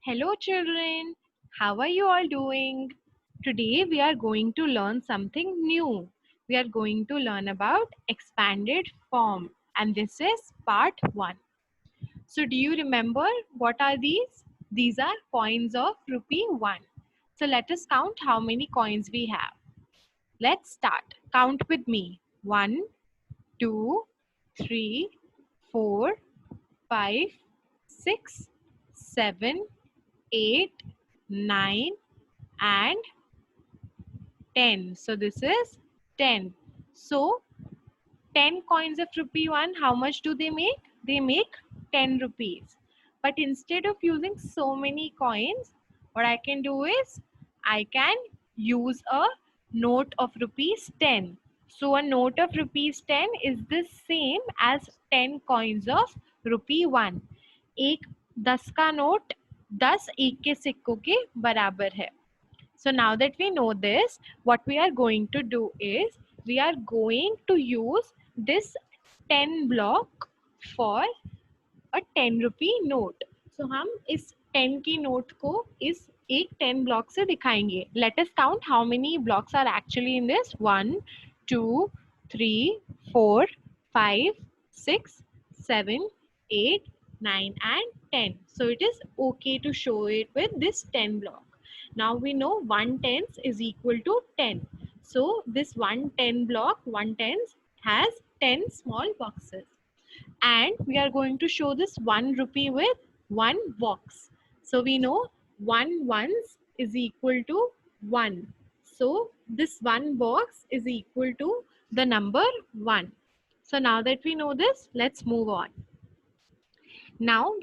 Hello, children. How are you all doing? Today, we are going to learn something new. We are going to learn about expanded form, and this is part 1. So, do you remember what are these? These are coins of rupee 1. So, let us count how many coins we have. Let's start. Count with me. 1, 2, 3, 4, 5, 6, 7, 8, 9 and 10. So this is 10. So 10 coins of rupee 1, how much do they make? They make 10 rupees. But instead of using so many coins, what I can do is I can use a note of rupees 10. So a note of rupees 10 is the same as 10 coins of rupee 1. एक 10 का note 10 एक के सिक्कों के बराबर है. So now that we know this, what we are going to do is we are going to use this 10 block for a 10 rupee note. So हम इस 10 की नोट को इस एक 10 ब्लॉक से दिखाएंगे. Let us count how many blocks are actually in this. 1, 2, 3, 4, 5, 6, 7, 8, 9 and 10. So it is okay to show it with this 10 block. Now we know 1 tenth is equal to 10. So this 1 10 block, 1 tenth has 10 small boxes. And we are going to show this 1 rupee with 1 box. So we know 1 ones is equal to 1. So this 1 box is equal to the number 1. So now that we know this, let's move on. Now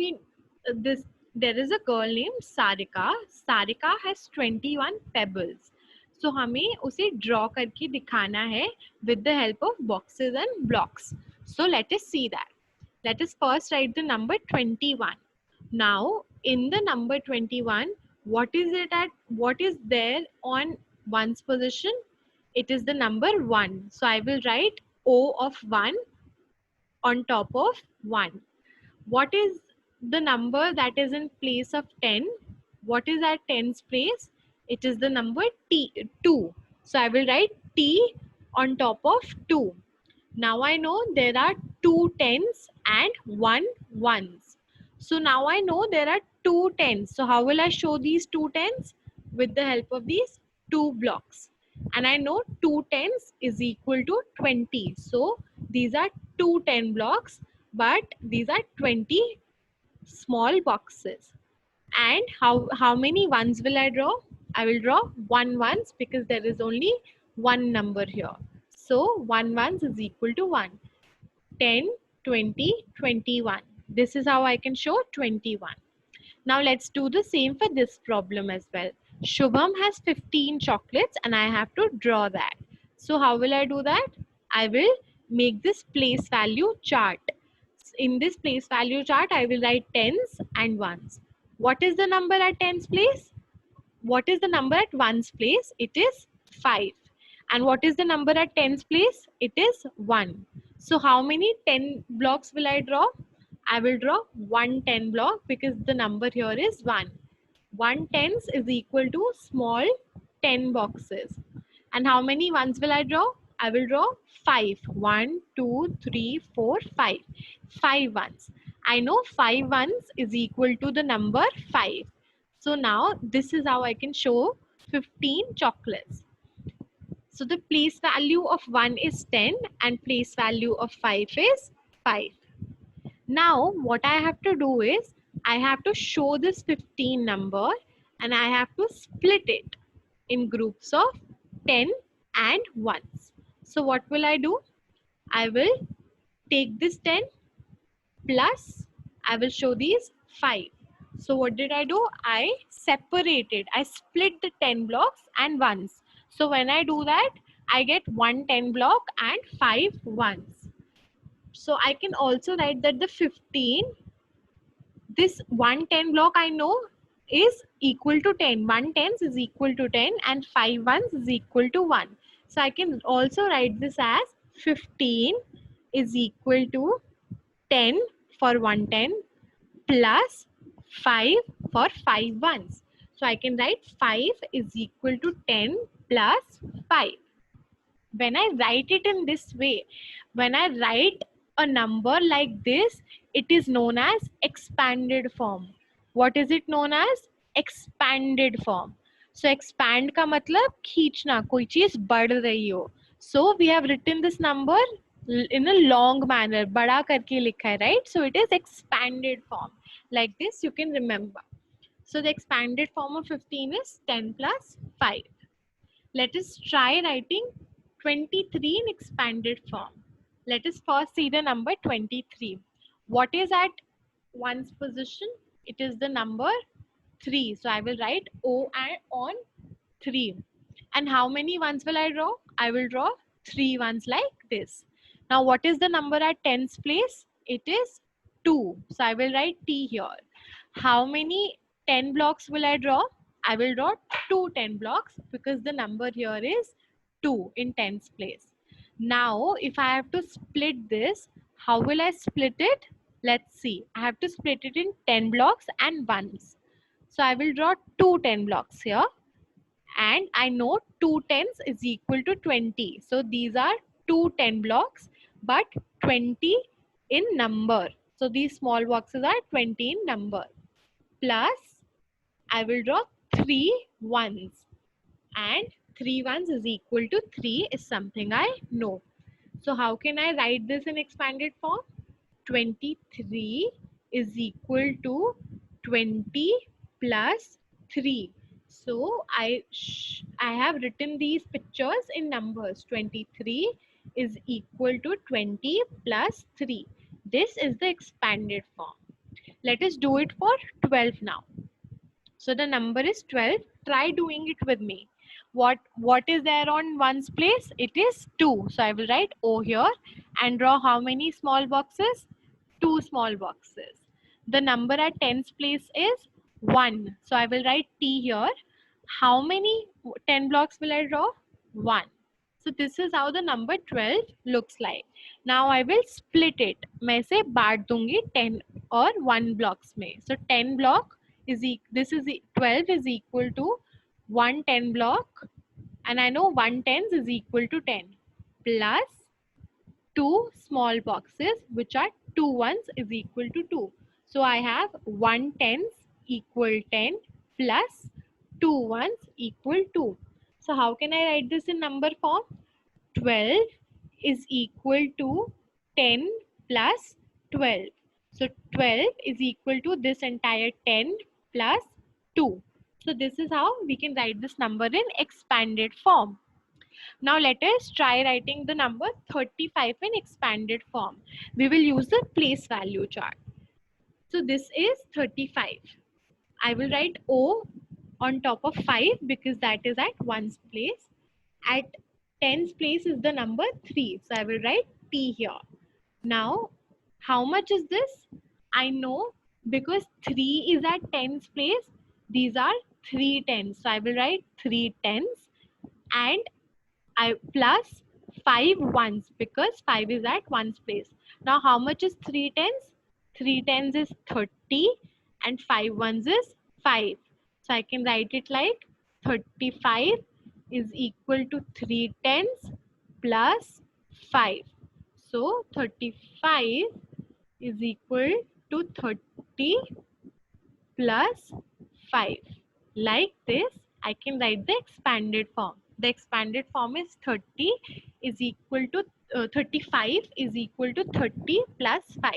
there is a girl named Sarika. Sarika has 21 pebbles. So हमें उसे draw करके दिखाना है with the help of boxes and blocks. So let us see that. Let us first write the number 21. Now in the number 21, what is there on one's position? It is the number 1. So I will write O of 1 on top of 1. What is the number that is in place of 10? What is at 10's place? It is the number 2. So I will write T on top of 2. Now I know there are 2 tens and 1 ones. So now I know there are 2 tens. So how will I show these 2 tens? With the help of these 2 blocks. And I know 2 tens is equal to 20. So these are 2 10 blocks, but these are 20 small boxes. And how many ones will I draw? I will draw 1 ones because there is only one number here. So 1 ones is equal to 1. 10, 20, 21. This is how I can show 21. Now let's do the same for this problem as well. Shubham has 15 chocolates and I have to draw that. So how will I do that? I will make this place value chart. In this place value chart, I will write tens and ones. What is the number at tens place? What is the number at ones place? It is 5. And what is the number at tens place? It is 1. So how many 10 blocks will I draw? I will draw 1 10 block because the number here is 1. 1 tens is equal to small 10 boxes. And how many ones will I draw? I will draw 5. 1, 2, 3, 4, 5. 5 ones. I know 5 ones is equal to the number 5. So now this is how I can show 15 chocolates. So the place value of 1 is 10 and place value of 5 is 5. Now what I have to do is I have to show this 15 number and I have to split it in groups of 10 and 1s. So what will I do? I will take this 10 plus I will show these 5. So what did I do? I separated. I split the 10 blocks and 1s. So when I do that, I get 1 10 block and 5 1s. So I can also write that the 15, this 1 10 block I know is equal to 10. 1 tens is equal to 10 and 5 ones is equal to 1. So I can also write this as 15 is equal to 10 for 110 plus 5 for 5 ones. So I can write 5 is equal to 10 plus 5. When I write it in this way, when I write a number like this, it is known as expanded form. What is it known as? Expanded form. So expand का मतलब खींचना, कोई चीज बढ़ रही हो. So we have written this number in a long manner, बड़ा करके लिखा है, right? So it is expanded form. Like this you can remember. So the expanded form of 15 is 10 plus 5. Let us try writing 23 in expanded form. Let us first see the number 23. What is at one's position? It is the number 3. So I will write O and on 3. And how many ones will I draw? I will draw 3 ones like this. Now what is the number at tens place? It is 2. So I will write T here. How many 10 blocks will I draw? I will draw 2 10 blocks because the number here is 2 in tens place. Now if I have to split this, how will I split it? Let's see. I have to split it in 10 blocks and ones. So I will draw 2 10 blocks here, and I know 2 tens is equal to 20. So these are 2 10 blocks but 20 in number. So these small boxes are 20 in number. Plus I will draw 3 ones, and 3 ones is equal to 3 is something I know. So how can I write this in expanded form? 23 is equal to 20 plus 3. So I have written these pictures in numbers. 23 is equal to 20 plus 3. This is the expanded form. Let us do it for 12 now. So the number is 12. Try doing it with me. What is there on ones place? It is 2. So I will write O here and draw how many small boxes? 2 small boxes. The number at tens place is 1. So I will write T here. How many 10 blocks will I draw? 1. So this is how the number 12 looks like. Now I will split it. मैं इसे बांट दूंगी 10 और 1 blocks में. So 10 block is this is 12 is equal to 1 10 block, and I know 1 tens is equal to 10 plus 2 small boxes which are 2 ones is equal to 2. So I have 1 tens equal 10 plus 2 ones equal 2. So how can I write this in number form? 12 is equal to 10 plus 12. So 12 is equal to this entire 10 plus 2. So this is how we can write this number in expanded form. Now let us try writing the number 35 in expanded form. We will use the place value chart. So this is 35. I will write O on top of 5 because that is at ones place. At tens place is the number 3. So I will write T here. Now, how much is this? I know because 3 is at tens place. These are 3 tens. So I will write 3 tens, and I plus 5 ones because 5 is at ones place. Now how much is 3 tens? 3 tens is 30 and 5 ones is 5. So I can write it like 35 is equal to 3 tens plus 5. So 35 is equal to 30 plus 5. Like this, I can write the expanded form. The expanded form is 30 is equal to 35 is equal to 30 plus 5.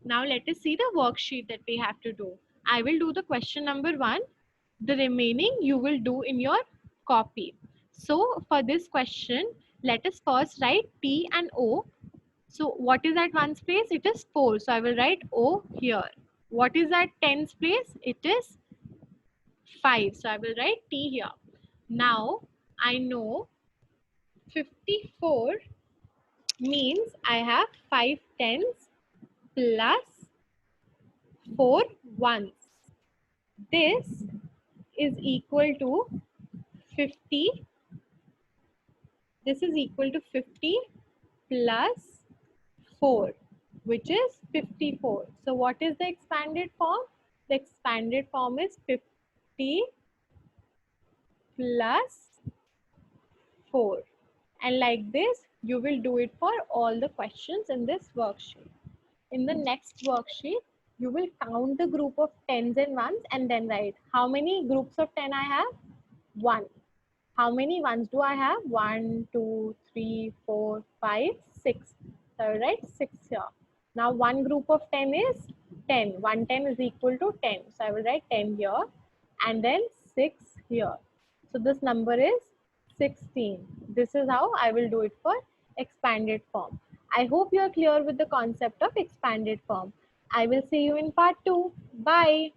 Now let us see the worksheet that we have to do. I will do the question number 1. The remaining you will do in your copy. So for this question, let us first write P and O. So what is at ones place? It is 4. So I will write O here. What is at tens place? It is 5. So I will write T here. Now I know 54 means I have 5 tens plus 4 ones. This is equal to 50. This is equal to 50 plus 4, which is 54. So what is the expanded form? The expanded form is 50 plus 4. And like this, you will do it for all the questions in this worksheet. In the next worksheet, you will count the group of tens and ones and then write how many groups of 10 I have? 1. How many ones do I have? 1, 2, 3, 4, 5, 6. So I will write 6 here. Now one group of 10 is 10. 110 is equal to 10. So I will write 10 here and then 6 here. So this number is 16. This is how I will do it for expanded form. I hope you are clear with the concept of expanded form. I will see you in part 2. Bye.